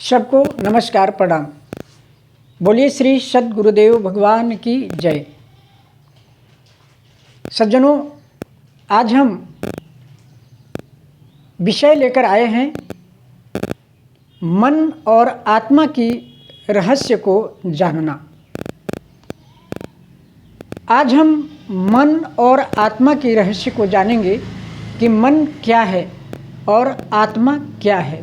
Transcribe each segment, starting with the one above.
सबको नमस्कार प्रणाम। बोलिए श्री सद्गुरुदेव भगवान की जय। सज्जनों, आज हम विषय लेकर आए हैं मन और आत्मा की रहस्य को जानना। आज हम मन और आत्मा की रहस्य को जानेंगे कि मन क्या है और आत्मा क्या है।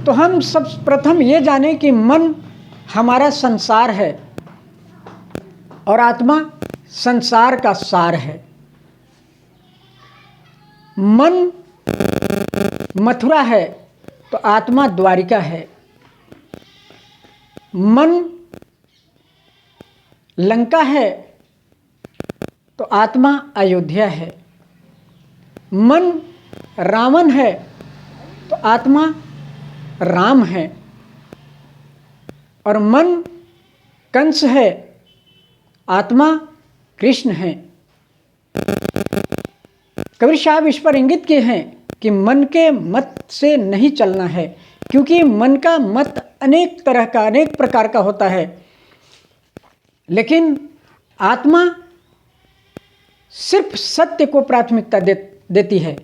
तो हम सब प्रथम ये जानें कि मन हमारा संसार है और आत्मा संसार का सार है। मन मथुरा है तो आत्मा द्वारिका है। मन लंका है तो आत्मा अयोध्या है। मन रावण है तो आत्मा राम है। और मन कंस है, आत्मा कृष्ण है। कबीर साहब इस पर इंगित किए हैं कि मन के मत से नहीं चलना है, क्योंकि मन का मत अनेक तरह का, अनेक प्रकार का होता है, लेकिन आत्मा सिर्फ सत्य को प्राथमिकता देती है।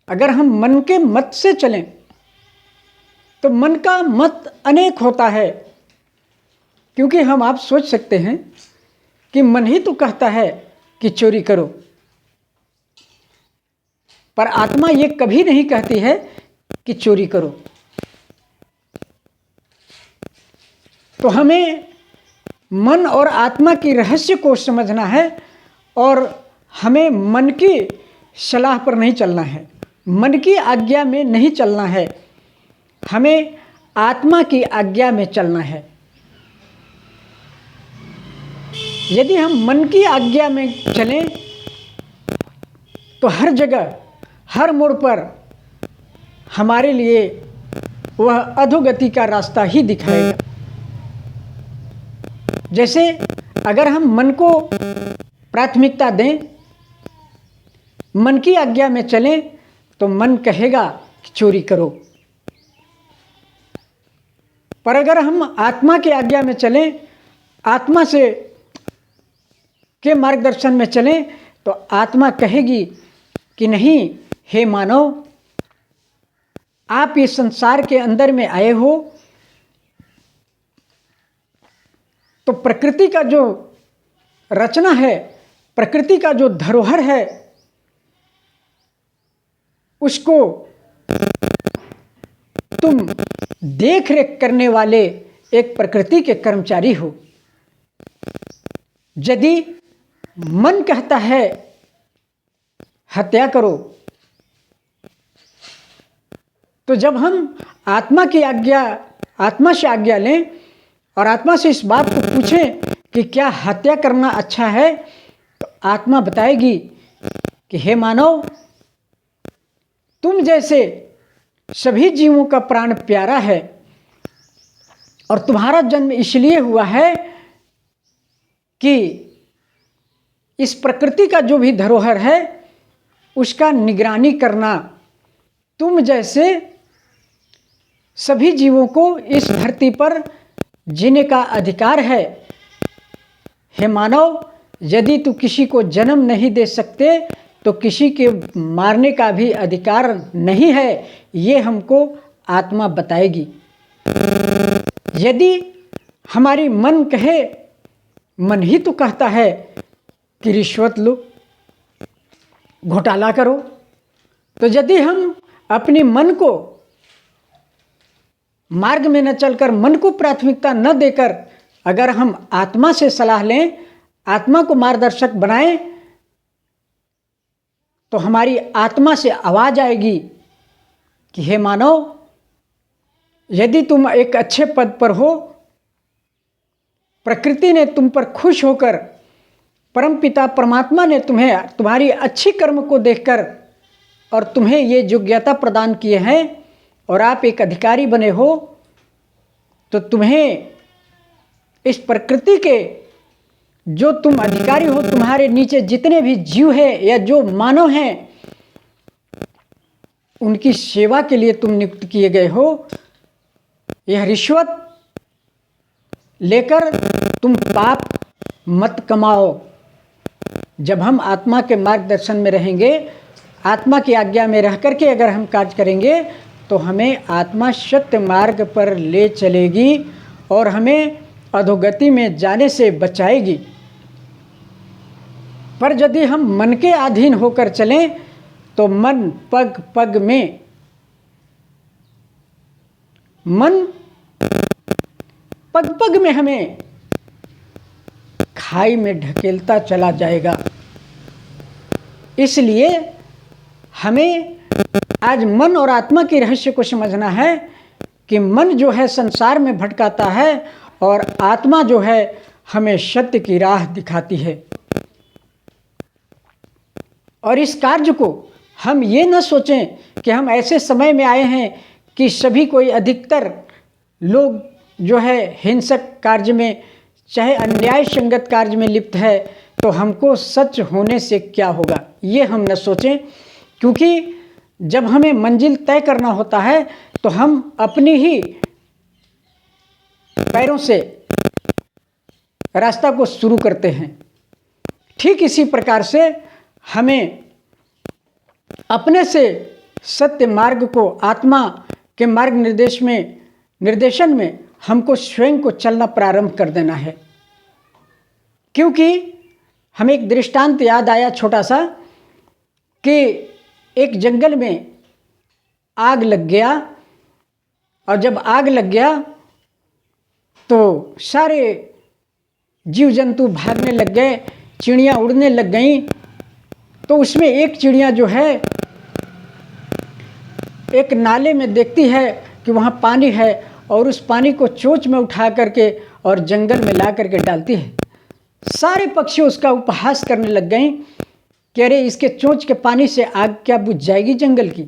अगर हम मन के मत से चलें तो मन का मत अनेक होता है, क्योंकि आप सोच सकते हैं कि मन ही तो कहता है कि चोरी करो, पर आत्मा ये कभी नहीं कहती है कि चोरी करो। तो हमें मन और आत्मा की रहस्य को समझना है और हमें मन की सलाह पर नहीं चलना है, मन की आज्ञा में नहीं चलना है, हमें आत्मा की आज्ञा में चलना है। यदि हम मन की आज्ञा में चलें तो हर जगह, हर मोड़ पर हमारे लिए वह अधोगति का रास्ता ही दिखाएगा। जैसे अगर हम मन को प्राथमिकता दें, मन की आज्ञा में चलें, तो मन कहेगा कि चोरी करो। पर अगर हम आत्मा की आज्ञा में चलें, आत्मा से के मार्गदर्शन में चलें, तो आत्मा कहेगी कि नहीं, हे मानव, आप इस संसार के अंदर में आए हो, तो प्रकृति का जो रचना है, प्रकृति का जो धरोहर है, उसको तुम देख रेख करने वाले एक प्रकृति के कर्मचारी हो। यदि मन कहता है हत्या करो, तो जब हम आत्मा से आज्ञा लें और आत्मा से इस बात को पूछें कि क्या हत्या करना अच्छा है, तो आत्मा बताएगी कि हे मानव, तुम जैसे सभी जीवों का प्राण प्यारा है और तुम्हारा जन्म इसलिए हुआ है कि इस प्रकृति का जो भी धरोहर है उसका निगरानी करना तुम जैसे सभी जीवों को इस धरती पर जीने का अधिकार है। हे मानव, यदि तू किसी को जन्म नहीं दे सकते तो किसी के मारने का भी अधिकार नहीं है, ये हमको आत्मा बताएगी। यदि हमारी मन कहे, मन ही तो कहता है कि रिश्वत लो, घोटाला करो, तो यदि हम अपने मन को मार्ग में न चलकर, मन को प्राथमिकता न देकर, अगर हम आत्मा से सलाह लें, आत्मा को मार्गदर्शक बनाएं, तो हमारी आत्मा से आवाज आएगी कि हे मानव, यदि तुम एक अच्छे पद पर हो, प्रकृति ने तुम पर खुश होकर, परमपिता परमात्मा ने तुम्हें तुम्हारी अच्छी कर्म को देखकर और तुम्हें ये योग्यता प्रदान किए हैं और आप एक अधिकारी बने हो, तो तुम्हें इस प्रकृति के जो तुम अधिकारी हो, तुम्हारे नीचे जितने भी जीव हैं या जो मानव हैं, उनकी सेवा के लिए तुम नियुक्त किए गए हो। यह रिश्वत लेकर तुम पाप मत कमाओ। जब हम आत्मा के मार्गदर्शन में रहेंगे, आत्मा की आज्ञा में रह करके अगर हम कार्य करेंगे तो हमें आत्मा सत्य मार्ग पर ले चलेगी और हमें अधोगति में जाने से बचाएगी। पर यदि हम मन के अधीन होकर चलें तो मन पग पग में हमें खाई में ढकेलता चला जाएगा। इसलिए हमें आज मन और आत्मा के रहस्य को समझना है कि मन जो है संसार में भटकाता है और आत्मा जो है हमें सत्य की राह दिखाती है। और इस कार्य को हम ये न सोचें कि हम ऐसे समय में आए हैं कि सभी कोई अधिकतर लोग जो है हिंसक कार्य में चाहे अन्याय संगत कार्य में लिप्त है, तो हमको सच होने से क्या होगा, ये हम न सोचें। क्योंकि जब हमें मंजिल तय करना होता है तो हम अपनी ही पैरों से रास्ता को शुरू करते हैं। ठीक इसी प्रकार से हमें अपने से सत्य मार्ग को, आत्मा के मार्ग निर्देशन में हमको स्वयं को चलना प्रारंभ कर देना है। क्योंकि हमें एक दृष्टांत याद आया छोटा सा कि एक जंगल में आग लग गया, और जब आग लग गया तो सारे जीव जंतु भागने लग गए, चिड़ियाँ उड़ने लग गईं। तो उसमें एक चिड़िया जो है एक नाले में देखती है कि वहाँ पानी है, और उस पानी को चोंच में उठा करके और जंगल में ला करके डालती है। सारे पक्षी उसका उपहास करने लग गए कि अरे इसके चोंच के पानी से आग क्या बुझ जाएगी जंगल की।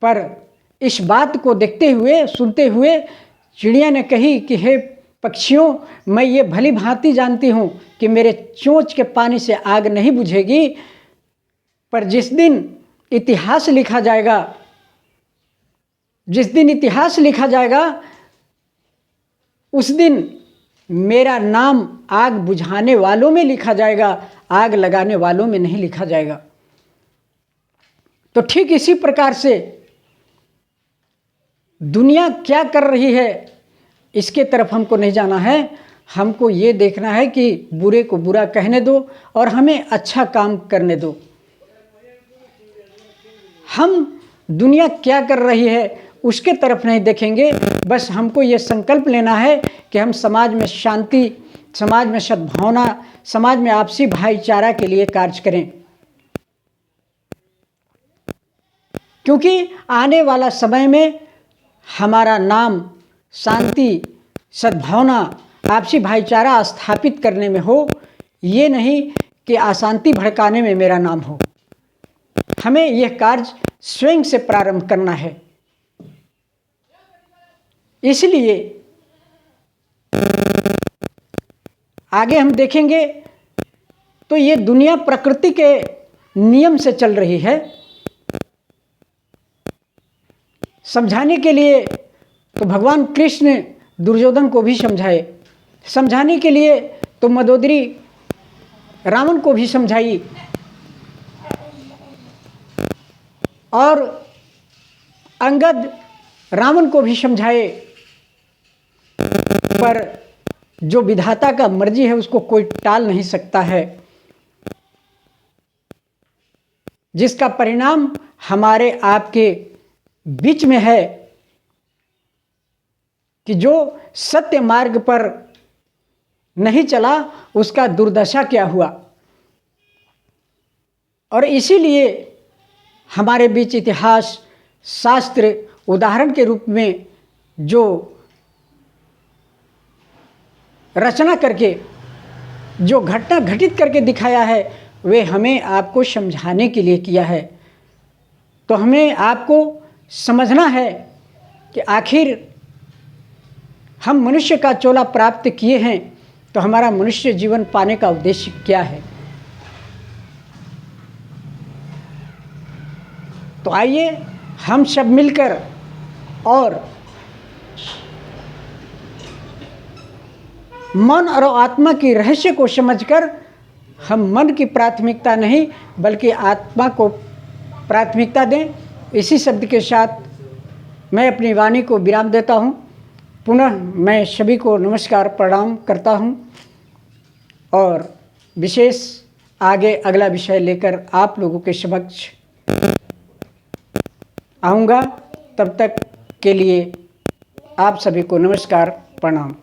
पर इस बात को देखते हुए, सुनते हुए चिड़िया ने कही कि हे पक्षियों, मैं ये भली भांति जानती हूँ कि मेरे चोंच के पानी से आग नहीं बुझेगी, पर जिस दिन इतिहास लिखा जाएगा उस दिन मेरा नाम आग बुझाने वालों में लिखा जाएगा, आग लगाने वालों में नहीं लिखा जाएगा। तो ठीक इसी प्रकार से दुनिया क्या कर रही है इसके तरफ हमको नहीं जाना है। हमको ये देखना है कि बुरे को बुरा कहने दो और हमें अच्छा काम करने दो। हम दुनिया क्या कर रही है उसके तरफ नहीं देखेंगे। बस हमको ये संकल्प लेना है कि हम समाज में शांति, समाज में सद्भावना, समाज में आपसी भाईचारा के लिए कार्य करें। क्योंकि आने वाला समय में हमारा नाम शांति, सद्भावना, आपसी भाईचारा स्थापित करने में हो, ये नहीं कि अशांति भड़काने में मेरा नाम हो। हमें यह कार्य स्वयं से प्रारंभ करना है। इसलिए आगे हम देखेंगे तो ये दुनिया प्रकृति के नियम से चल रही है। समझाने के लिए तो भगवान कृष्ण दुर्योधन को भी समझाए, समझाने के लिए तो मंदोदरी रावण को भी समझाई, और अंगद रावण को भी समझाए। पर जो विधाता का मर्जी है उसको कोई टाल नहीं सकता है, जिसका परिणाम हमारे आपके बीच में है कि जो सत्य मार्ग पर नहीं चला उसका दुर्दशा क्या हुआ। और इसीलिए हमारे बीच इतिहास, शास्त्र उदाहरण के रूप में जो रचना करके, जो घटना घटित करके दिखाया है, वे हमें आपको समझाने के लिए किया है। तो हमें आपको समझना है कि आखिर हम मनुष्य का चोला प्राप्त किए हैं तो हमारा मनुष्य जीवन पाने का उद्देश्य क्या है। तो आइए हम सब मिलकर और मन और आत्मा की रहस्य को समझकर हम मन की प्राथमिकता नहीं बल्कि आत्मा को प्राथमिकता दें। इसी शब्द के साथ मैं अपनी वाणी को विराम देता हूँ। पुनः मैं सभी को नमस्कार प्रणाम करता हूँ और विशेष आगे अगला विषय लेकर आप लोगों के समक्ष आऊँगा। तब तक के लिए आप सभी को नमस्कार प्रणाम।